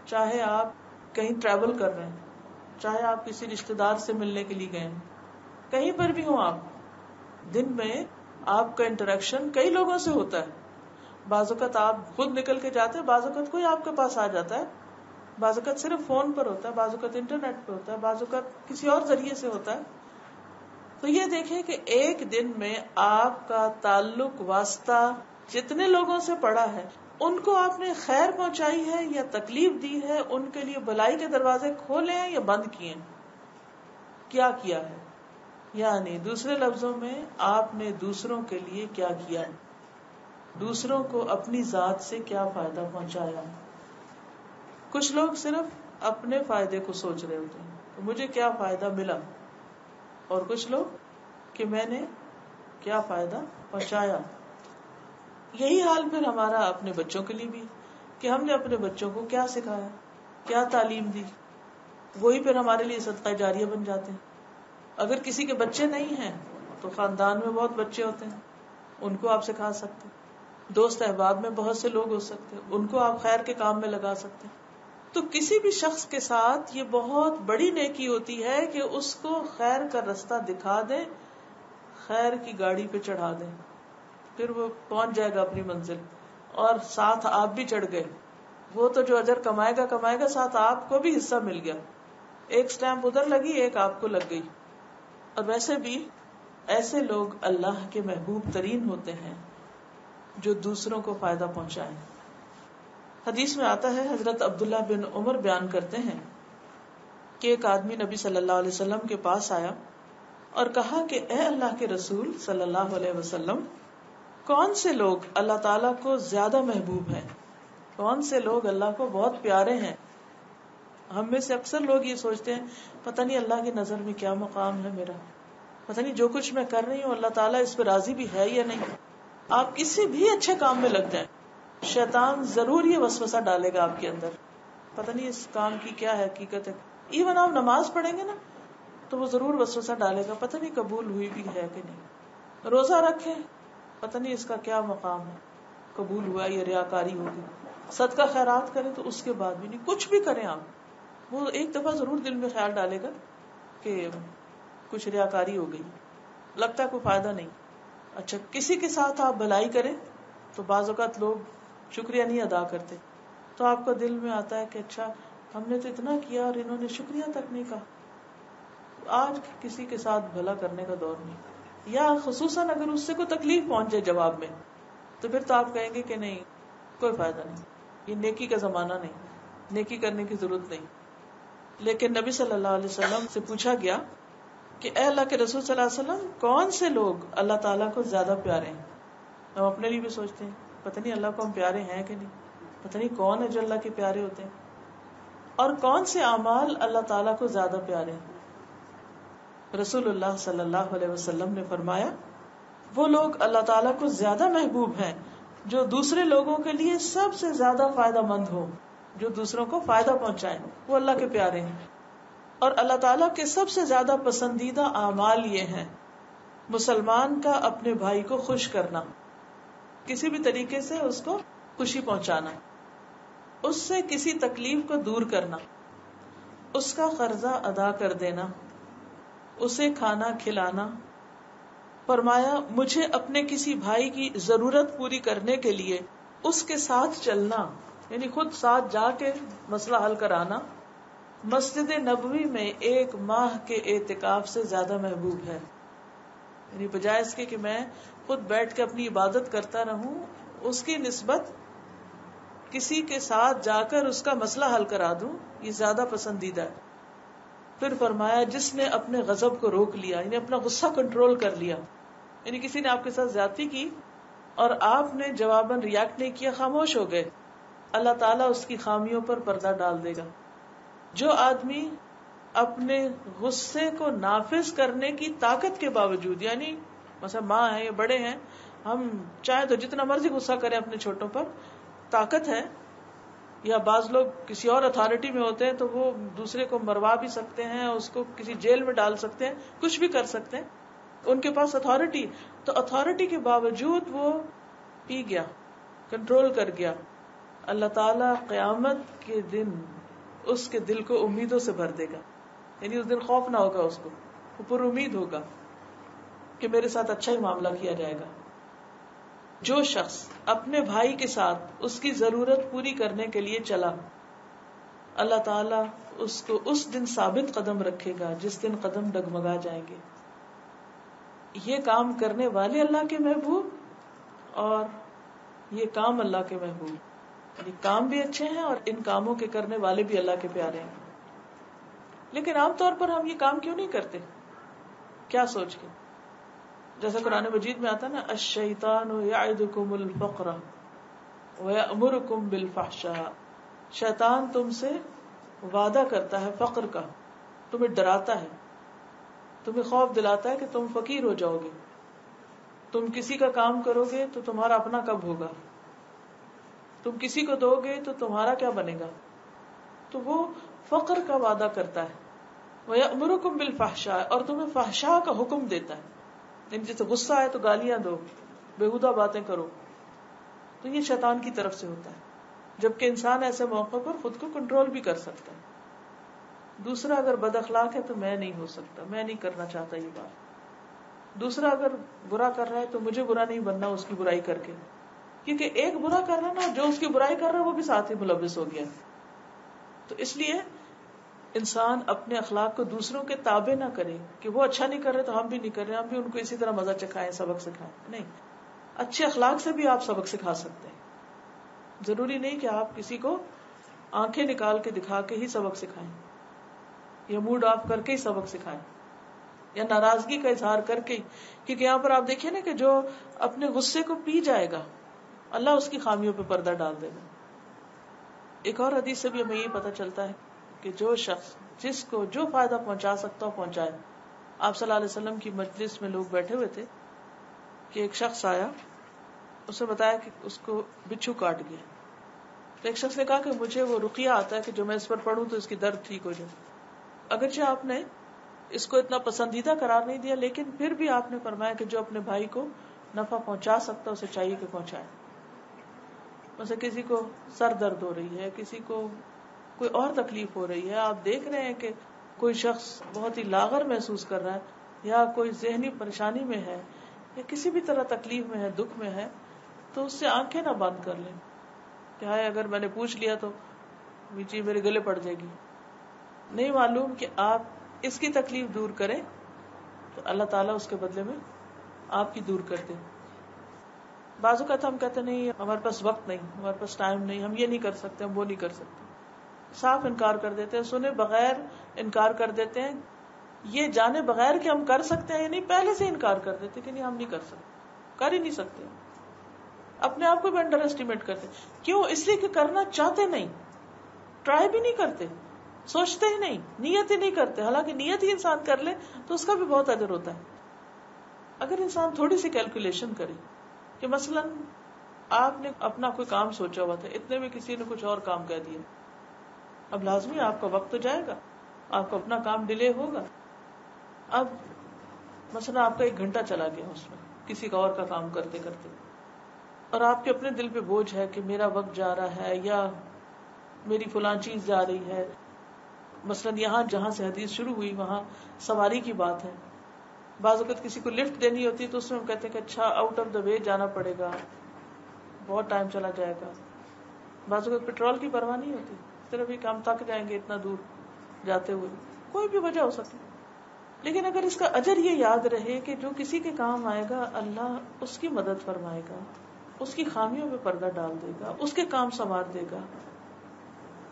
چاہے آپ کہیں ٹریول کر رہے ہیں، چاہے آپ کسی رشتے دار سے ملنے کے لیے گئے ہیں، کہیں پر بھی ہوں آپ، دن میں آپ کا انٹریکشن کئی لوگوں سے ہوتا ہے. بعض اوقات آپ خود نکل کے جاتے ہیں، بعض اوقات کوئی آپ کے پاس آ جاتا ہے، بعض اوقات صرف فون پر ہوتا ہے، بعض اوقات انٹرنیٹ پہ ہوتا ہے، بعض اوقات کسی اور ذریعے سے ہوتا ہے. تو یہ دیکھیں کہ ایک دن میں آپ کا تعلق واسطہ جتنے لوگوں سے پڑا ہے ان کو آپ نے خیر پہنچائی ہے یا تکلیف دی ہے، ان کے لیے بھلائی کے دروازے کھولے ہیں یا بند کیے ہیں، کیا کیا ہے. یعنی دوسرے لفظوں میں آپ نے دوسروں کے لیے کیا کیا ہے، دوسروں کو اپنی ذات سے کیا فائدہ پہنچایا. کچھ لوگ صرف اپنے فائدے کو سوچ رہے ہوتے ہیں کہ مجھے کیا فائدہ ملا، اور کچھ لوگ کہ میں نے کیا فائدہ پہنچایا. یہی حال پھر ہمارا اپنے بچوں کے لیے بھی کہ ہم نے اپنے بچوں کو کیا سکھایا، کیا تعلیم دی، وہی پھر ہمارے لیے صدقہ جاریہ بن جاتے ہیں. اگر کسی کے بچے نہیں ہیں تو خاندان میں بہت بچے ہوتے ہیں، ان کو آپ سکھا سکتے ہیں، دوست احباب میں بہت سے لوگ ہو سکتے ہیں، ان کو آپ خیر کے کام میں لگا سکتے ہیں. تو کسی بھی شخص کے ساتھ یہ بہت بڑی نیکی ہوتی ہے کہ اس کو خیر کا رستہ دکھا دیں، خیر کی گاڑی پہ چڑھا دیں، پھر وہ پہنچ جائے گا اپنی منزل، اور ساتھ آپ بھی چڑھ گئے. وہ تو جو اجر کمائے گا ساتھ آپ کو بھی حصہ مل گیا، ایک سٹیمپ ادھر لگی، ایک آپ کو لگ گئی. اور ویسے بھی ایسے لوگ اللہ کے محبوب ترین ہوتے ہیں جو دوسروں کو فائدہ پہنچائیں. حدیث میں آتا ہے، حضرت عبداللہ بن عمر بیان کرتے ہیں کہ ایک آدمی نبی صلی اللہ علیہ وسلم کے پاس آیا اور کہا کہ اے اللہ کے رسول صلی اللہ علیہ وسلم، کون سے لوگ اللہ تعالیٰ کو زیادہ محبوب ہیں، کون سے لوگ اللہ کو بہت پیارے ہیں. ہم میں سے اکثر لوگ یہ سوچتے ہیں پتہ نہیں اللہ کی نظر میں کیا مقام ہے میرا، پتہ نہیں جو کچھ میں کر رہی ہوں اللہ تعالیٰ اس پہ راضی بھی ہے یا نہیں. آپ کسی بھی اچھے کام میں لگ جائیں، شیطان ضرور یہ وسوسہ ڈالے گا آپ کے اندر، پتہ نہیں اس کام کی کیا حقیقت ہے. ایون آپ نماز پڑھیں گے نا تو وہ ضرور وسوسہ ڈالے گا، پتہ نہیں قبول ہوئی بھی ہے کہ نہیں. روزہ رکھیں، پتہ نہیں اس کا کیا مقام ہے، قبول ہوا یا ریاکاری ہوگی. صدقہ خیرات کریں تو اس کے بعد بھی نہیں. کچھ بھی کریں آپ، وہ ایک دفعہ ضرور دل میں خیال ڈالے گا کہ کچھ ریاکاری ہو گئی، لگتا ہے کوئی فائدہ نہیں. اچھا، کسی کے ساتھ آپ بھلائی کریں تو بعض اوقات لوگ شکریہ نہیں ادا کرتے، تو آپ کا دل میں آتا ہے کہ اچھا ہم نے تو اتنا کیا اور انہوں نے شکریہ تک نہیں کہا. آج کسی کے ساتھ بھلا کرنے کا دور نہیں. یا خصوصاً اگر اس سے کوئی تکلیف پہنچ جائے جواب میں، تو پھر تو آپ کہیں گے کہ نہیں کوئی فائدہ نہیں، یہ نیکی کا زمانہ نہیں، نیکی کرنے کی ضرورت نہیں. لیکن نبی صلی اللہ علیہ وسلم سے پوچھا گیا کہ اے اللہ کے رسول صلی اللہ علیہ وسلم، کون سے لوگ اللہ تعالیٰ کو زیادہ پیارے ہیں؟ ہم اپنے لیے بھی سوچتے ہیں پتہ نہیں اللہ کو ہم پیارے ہیں کہ نہیں، پتہ نہیں کون ہے جو اللہ کے پیارے ہوتے ہیں، اور کون سے اعمال اللہ تعالیٰ کو زیادہ پیارے ہیں. رسول اللہ صلی اللہ علیہ وسلم نے فرمایا، وہ لوگ اللہ تعالیٰ کو زیادہ محبوب ہیں جو دوسرے لوگوں کے لیے سب سے زیادہ فائدہ مند ہو، جو دوسروں کو فائدہ پہنچائیں، وہ اللہ کے پیارے ہیں. اور اللہ تعالیٰ کے سب سے زیادہ پسندیدہ اعمال یہ ہیں: مسلمان کا اپنے بھائی کو خوش کرنا، کسی بھی طریقے سے اس کو خوشی پہنچانا، اس سے کسی تکلیف کو دور کرنا، اس کا قرضہ ادا کر دینا، اسے کھانا کھلانا. فرمایا، مجھے اپنے کسی بھائی کی ضرورت پوری کرنے کے لیے اس کے ساتھ چلنا، یعنی خود ساتھ جا کے مسئلہ حل کرانا، مسجد نبوی میں 1 ماہ کے اعتکاف سے زیادہ محبوب ہے. یعنی بجائے اس کے کہ میں خود بیٹھ کے اپنی عبادت کرتا رہوں، اس کی نسبت کسی کے ساتھ جا کر اس کا مسئلہ حل کرا دوں، یہ زیادہ پسندیدہ ہے. پھر فرمایا، جس نے اپنے غضب کو روک لیا، یعنی اپنا غصہ کنٹرول کر لیا، یعنی کسی نے آپ کے ساتھ زیادتی کی اور آپ نے جواباً ریاکٹ نہیں کیا، خاموش ہو گئے، اللہ تعالیٰ اس کی خامیوں پر پردہ ڈال دے گا. جو آدمی اپنے غصے کو نافذ کرنے کی طاقت کے باوجود، یعنی مثلا ماں ہے یا بڑے ہیں، ہم چاہے تو جتنا مرضی غصہ کریں اپنے چھوٹوں پر، طاقت ہے. یا بعض لوگ کسی اور اتھارٹی میں ہوتے ہیں تو وہ دوسرے کو مروا بھی سکتے ہیں، اس کو کسی جیل میں ڈال سکتے ہیں، کچھ بھی کر سکتے ہیں، ان کے پاس اتھارٹی. تو اتھارٹی کے باوجود وہ پی گیا، کنٹرول کر گیا. اللہ تعالیٰ قیامت کے دن اس کے دل کو امیدوں سے بھر دے گا، یعنی اس دن خوف نہ ہوگا، اس کو وہ پر امید ہوگا کہ میرے ساتھ اچھا ہی معاملہ کیا جائے گا. جو شخص اپنے بھائی کے ساتھ اس کی ضرورت پوری کرنے کے لیے چلا، اللہ تعالیٰ اس کو اس دن ثابت قدم رکھے گا جس دن قدم ڈگمگا جائیں گے. یہ کام کرنے والے اللہ کے محبوب اور یہ کام اللہ کے محبوب، یعنی کام بھی اچھے ہیں اور ان کاموں کے کرنے والے بھی اللہ کے پیارے ہیں. لیکن عام طور پر ہم یہ کام کیوں نہیں کرتے؟ کیا سوچ کے؟ جیسے قرآن مجید میں آتا نا، الشیطان یعدکم الفقر ویأمرکم بالفحشاء، شیطان تم سے وعدہ کرتا ہے فقر کا، تمہیں ڈراتا ہے، تمہیں خوف دلاتا ہے کہ تم فقیر ہو جاؤ گے، تم کسی کا کام کرو گے تو تمہارا اپنا کب ہوگا، تم کسی کو دو گے تو تمہارا کیا بنے گا. تو وہ فقر کا وعدہ کرتا ہے. ویأمرکم بالفحشاء، اور تمہیں فحشاء کا حکم دیتا ہے، یعنی جیسے غصہ آئے تو گالیاں دو، بےہودہ باتیں کرو. تو یہ شیطان کی طرف سے ہوتا ہے، جبکہ انسان ایسے موقع پر خود کو کنٹرول بھی کر سکتا ہے. دوسرا اگر بد اخلاق ہے تو میں نہیں ہو سکتا، میں نہیں کرنا چاہتا یہ بات. دوسرا اگر برا کر رہا ہے تو مجھے برا نہیں بننا اس کی برائی کر کے، کیونکہ ایک برا کر رہا نا، جو اس کی برائی کر رہا ہے وہ بھی ساتھ ہی ملوث ہو گیا. تو اس لیے انسان اپنے اخلاق کو دوسروں کے تابع نہ کرے کہ وہ اچھا نہیں کر رہے تو ہم بھی نہیں کر رہے، ہم بھی ان کو اسی طرح مزہ چکھائیں، سبق سکھائیں. نہیں، اچھے اخلاق سے بھی آپ سبق سکھا سکتے ہیں. ضروری نہیں کہ آپ کسی کو آنکھیں نکال کے دکھا کے ہی سبق سکھائیں، یا موڈ آف کر کے ہی سبق سکھائیں، یا ناراضگی کا اظہار کر کے. کیونکہ یہاں پر آپ دیکھیں نا کہ جو اپنے غصے کو پی جائے گا، اللہ اس کی خامیوں پہ پردہ ڈال دے گا. ایک اور حدیث سے بھی ہمیں یہ پتہ چلتا ہے کہ جو شخص جس کو جو فائدہ پہنچا سکتا ہو پہنچائے. آپ صلی اللہ علیہ وسلم کی مجلس میں لوگ بیٹھے ہوئے تھے کہ ایک شخص آیا اس نے بتایا کہ اس کو بچھو کاٹ گیا. تو ایک شخص نے کہا کہ مجھے وہ رقیہ آتا ہے کہ جو میں اس پر پڑھوں تو اس کی درد ٹھیک ہو جائے. اگرچہ آپ نے اس کو اتنا پسندیدہ قرار نہیں دیا، لیکن پھر بھی آپ نے فرمایا کہ جو اپنے بھائی کو نفع پہنچا سکتا اسے چاہیے کہ پہنچائے. مثلا کسی کو سر درد ہو رہی ہے، کسی کو کوئی اور تکلیف ہو رہی ہے، آپ دیکھ رہے ہیں کہ کوئی شخص بہت ہی لاغر محسوس کر رہا ہے یا کوئی ذہنی پریشانی میں ہے یا کسی بھی طرح تکلیف میں ہے، دکھ میں ہے، تو اس سے آنکھیں نہ بند کر لیں کہ ہائے اگر میں نے پوچھ لیا تو یہ چیز میرے گلے پڑ جائے گی. نہیں معلوم کہ آپ اس کی تکلیف دور کریں تو اللہ تعالیٰ اس کے بدلے میں آپ کی دور کر دے. بعض اوقات ہم کہتے نہیں ہمارے پاس وقت نہیں، ہمارے پاس ٹائم نہیں، ہم یہ نہیں کر سکتے، ہم وہ نہیں کر سکتے. صاف انکار کر دیتے ہیں، سنے بغیر انکار کر دیتے ہیں. یہ جانے بغیر کہ ہم کر سکتے ہیں یعنی پہلے سے انکار کر دیتے کہ نہیں ہم نہیں کر سکتے، کر ہی نہیں سکتے. اپنے آپ کو بھی انڈر ایسٹیمیٹ کرتے. کیوں؟ اس لیے کہ کرنا چاہتے نہیں، ٹرائی بھی نہیں کرتے، سوچتے ہی نہیں، نیت ہی نہیں کرتے. حالانکہ نیت ہی انسان کر لے تو اس کا بھی بہت اجر ہوتا ہے. اگر انسان تھوڑی سی کیلکولیشن کرے کہ مثلا آپ نے اپنا کوئی کام سوچا ہوا تھا، اتنے میں کسی نے کچھ اور کام کہہ دیا، اب لازمی آپ کا وقت تو جائے گا، آپ کا اپنا کام ڈیلے ہوگا. اب مثلا آپ کا 1 گھنٹہ چلا گیا اس میں کسی کا اور کا کام کرتے کرتے، اور آپ کے اپنے دل پہ بوجھ ہے کہ میرا وقت جا رہا ہے یا میری فلاں چیز جا رہی ہے. مثلا یہاں جہاں سے حدیث شروع ہوئی وہاں سواری کی بات ہے. بعض اوقات کسی کو لفٹ دینی ہوتی ہے تو اس میں ہم کہتے ہیں کہ اچھا آؤٹ آف دا وے جانا پڑے گا، بہت ٹائم چلا جائے گا. بعض اوقات پیٹرول کی پرواہ نہیں ہوتی، صرف ایک ہم تھک جائیں گے اتنا دور جاتے ہوئے، کوئی بھی وجہ ہو سکتی. لیکن اگر اس کا اجر یہ یاد رہے کہ جو کسی کے کام آئے گا اللہ اس کی مدد فرمائے گا، اس کی خامیوں پہ پردہ ڈال دے گا، اس کے کام سنوار دے گا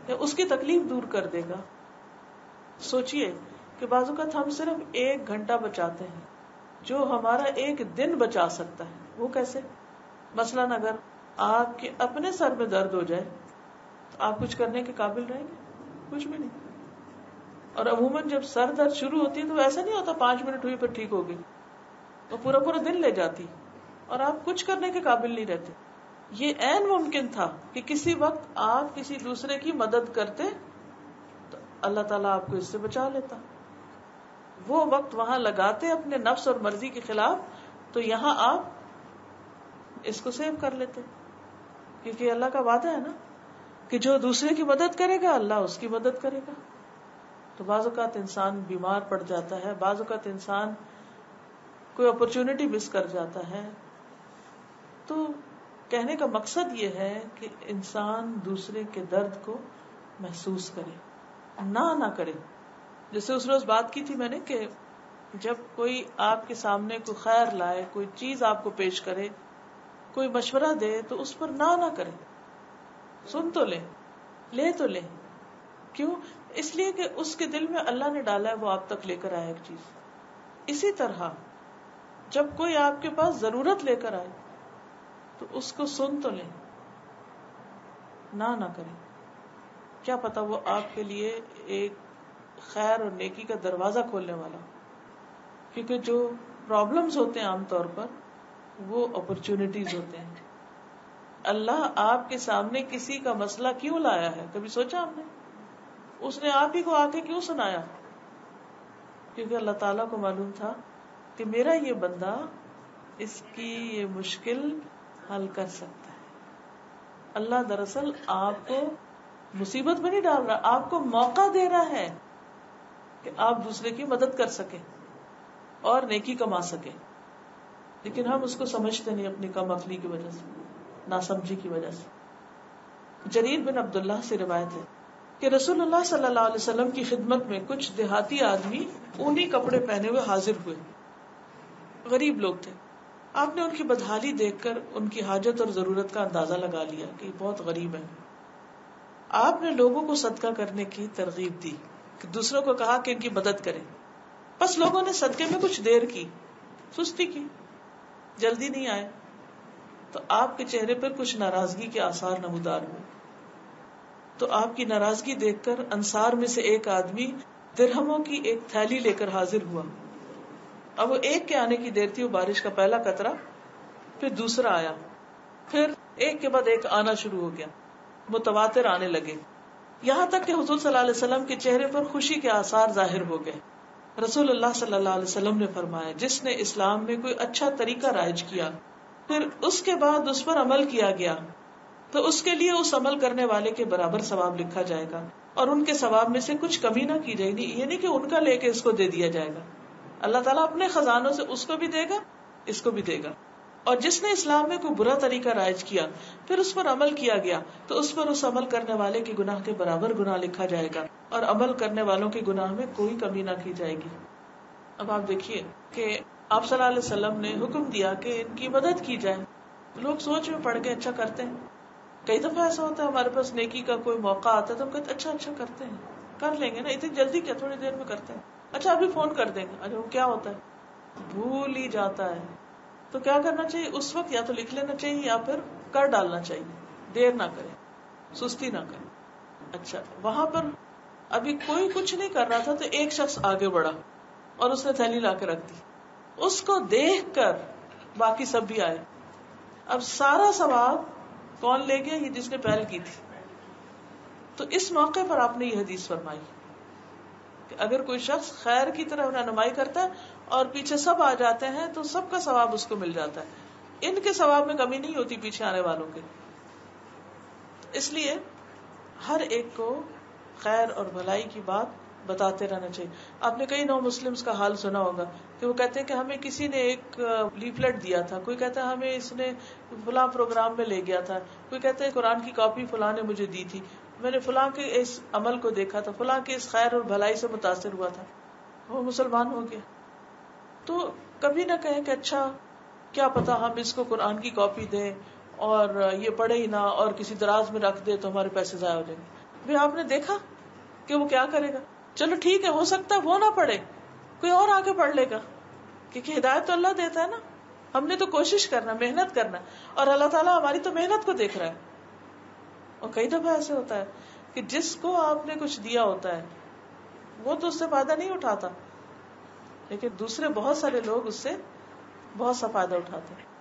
یا اس کی تکلیف دور کر دے گا. سوچئے کہ بعض اوقات ہم صرف 1 گھنٹہ بچاتے ہیں جو ہمارا 1 دن بچا سکتا ہے. وہ کیسے؟ مثلا اگر آپ کے اپنے سر میں درد ہو جائے تو آپ کچھ کرنے کے قابل رہیں گے؟ کچھ بھی نہیں. اور عموماً جب سر درد شروع ہوتی ہے تو ایسا نہیں ہوتا 5 منٹ ہوئی پھر ٹھیک ہو گئی، تو پورا دن لے جاتی اور آپ کچھ کرنے کے قابل نہیں رہتے. یہ عین ممکن تھا کہ کسی وقت آپ کسی دوسرے کی مدد کرتے تو اللہ تعالیٰ آپ کو اس سے بچا لیتا. وہ وقت وہاں لگاتے اپنے نفس اور مرضی کے خلاف تو یہاں آپ اس کو سیو کر لیتے، کیونکہ اللہ کا وعدہ ہے نا کہ جو دوسرے کی مدد کرے گا اللہ اس کی مدد کرے گا. تو بعض اوقات انسان بیمار پڑ جاتا ہے، بعض اوقات انسان کوئی اپرچونٹی مس کر جاتا ہے. تو کہنے کا مقصد یہ ہے کہ انسان دوسرے کے درد کو محسوس کرے، نہ کرے. جیسے اس روز بات کی تھی میں نے کہ جب کوئی آپ کے سامنے کوئی خیر لائے، کوئی چیز آپ کو پیش کرے، کوئی مشورہ دے تو اس پر نہ کرے، سن تو لے تو لے. کیوں؟ اس لیے کہ اس کے دل میں اللہ نے ڈالا ہے وہ آپ تک لے کر آئے ایک چیز. اسی طرح جب کوئی آپ کے پاس ضرورت لے کر آئے تو اس کو سن تو لیں، نہ کریں. کیا پتا وہ آپ کے لیے ایک خیر اور نیکی کا دروازہ کھولنے والا، کیونکہ جو پرابلمز ہوتے ہیں عام طور پر وہ اپرچونٹیز ہوتے ہیں. اللہ آپ کے سامنے کسی کا مسئلہ کیوں لایا ہے؟ کبھی سوچا آپ نے؟ اس نے آپ ہی کو آ کے کیوں سنایا؟ کیونکہ اللہ تعالیٰ کو معلوم تھا کہ میرا یہ بندہ اس کی یہ مشکل حل کر سکتا ہے. اللہ دراصل آپ کو مصیبت میں نہیں ڈال رہا، آپ کو موقع دے رہا ہے کہ آپ دوسرے کی مدد کر سکیں اور نیکی کما سکیں. لیکن ہم اس کو سمجھتے نہیں اپنی کم عقلی کی وجہ سے، ناسمجھی کی وجہ سے. جریر بن عبداللہ سے روایت ہے کہ رسول اللہ صلی اللہ علیہ وسلم کی خدمت میں کچھ دیہاتی آدمی اونی کپڑے پہنے ہوئے حاضر ہوئے. غریب لوگ تھے. آپ نے ان کی بدحالی دیکھ کر ان کی حاجت اور ضرورت کا اندازہ لگا لیا کہ یہ بہت غریب ہیں. آپ نے لوگوں کو صدقہ کرنے کی ترغیب دی کہ دوسروں کو کہا کہ ان کی مدد کریں. بس لوگوں نے صدقے میں کچھ دیر کی، سستی کی، جلدی نہیں آئے. تو آپ کے چہرے پر کچھ ناراضگی کے آثار نمودار ہوئے. تو آپ کی ناراضگی دیکھ کر انصار میں سے ایک آدمی درہموں کی ایک تھیلی لے کر حاضر ہوا. اب وہ ایک کے آنے کی دیر تھی، وہ بارش کا پہلا قطرہ، پھر دوسرا آیا. پھر ایک کے بعد ایک آنا شروع ہو گیا، متواتر آنے لگے، یہاں تک کہ حضور صلی اللہ علیہ وسلم کے چہرے پر خوشی کے آثار ظاہر ہو گئے. رسول اللہ صلی اللہ علیہ وسلم نے فرمایا، جس نے اسلام میں کوئی اچھا طریقہ رائج کیا پھر اس کے بعد اس پر عمل کیا گیا تو اس کے لیے اس عمل کرنے والے کے برابر ثواب لکھا جائے گا اور ان کے ثواب میں سے کچھ کمی نہ کی جائے گی. یہ نہیں کہ ان کا لے کے اس کو دے دیا جائے گا، اللہ تعالیٰ اپنے خزانوں سے اس کو بھی دے گا، اس کو بھی دے گا. اور جس نے اسلام میں کوئی برا طریقہ رائج کیا پھر اس پر عمل کیا گیا تو اس پر اس عمل کرنے والے کے گناہ کے برابر گناہ لکھا جائے گا اور عمل کرنے والوں کے گناہ میں کوئی کمی نہ کی جائے گی. اب آپ دیکھیے کہ آپ صلی اللہ علیہ وسلم نے حکم دیا کہ ان کی مدد کی جائے. لوگ سوچ میں پڑ کے اچھا کرتے ہیں. کئی دفعہ ایسا ہوتا ہے ہمارے پاس نیکی کا کوئی موقع آتا ہے تو ہم کہتے اچھا کرتے ہیں، کر لیں گے نا، اتنی جلدی کیا، تھوڑی دیر میں کرتے ہیں، اچھا ابھی فون کر دیں گے. اچھا وہ کیا ہوتا ہے، بھول ہی جاتا ہے. تو کیا کرنا چاہیے اس وقت، یا تو لکھ لینا چاہیے یا پھر کر ڈالنا چاہیے. دیر نہ کرے، سستی نہ کرے. اچھا وہاں پر ابھی کوئی کچھ نہیں کر رہا تھا تو ایک شخص آگے بڑھا اور اس نے تھیلی لا کے رکھ دی. اس کو دیکھ کر باقی سب بھی آئے. اب سارا ثواب کون لے گیا؟ یہ جس نے پہل کی تھی. تو اس موقع پر آپ نے یہ حدیث فرمائی کہ اگر کوئی شخص خیر کی طرف رہنمائی کرتا ہے اور پیچھے سب آ جاتے ہیں تو سب کا ثواب اس کو مل جاتا ہے، ان کے ثواب میں کمی نہیں ہوتی پیچھے آنے والوں کے. اس لیے ہر ایک کو خیر اور بھلائی کی بات بتاتے رہنا چاہیے. آپ نے کئی نو مسلمز کا حال سنا ہوگا کہ وہ کہتے ہیں کہ ہمیں کسی نے ایک لیفلیٹ دیا تھا، کوئی کہتا ہے ہمیں اس نے فلاں پروگرام میں لے گیا تھا، کوئی کہتا ہے قرآن کی کاپی فلاں نے مجھے دی تھی، میں نے فلاں کے اس عمل کو دیکھا تھا، فلاں کے اس خیر اور بھلائی سے متاثر ہوا تھا، وہ مسلمان ہو گیا. تو کبھی نہ کہیں کہ اچھا کیا پتا ہم اس کو قرآن کی کاپی دیں اور یہ پڑھے ہی نہ اور کسی دراز میں رکھ دے تو ہمارے پیسے ضائع ہو جائیں گے. بھی آپ نے دیکھا کہ وہ کیا کرے گا. چلو ٹھیک ہے، ہو سکتا ہے وہ نہ پڑھے، کوئی اور آگے پڑھ لے گا، کیونکہ ہدایت تو اللہ دیتا ہے نا. ہم نے تو کوشش کرنا، محنت کرنا، اور اللہ تعالیٰ ہماری تو محنت کو دیکھ رہا ہے. اور کئی دفعہ ایسے ہوتا ہے کہ جس کو آپ نے کچھ دیا ہوتا ہے وہ تو اس سے فائدہ نہیں اٹھاتا، لیکن دوسرے بہت سارے لوگ اس سے بہت سا فائدہ اٹھاتے ہیں.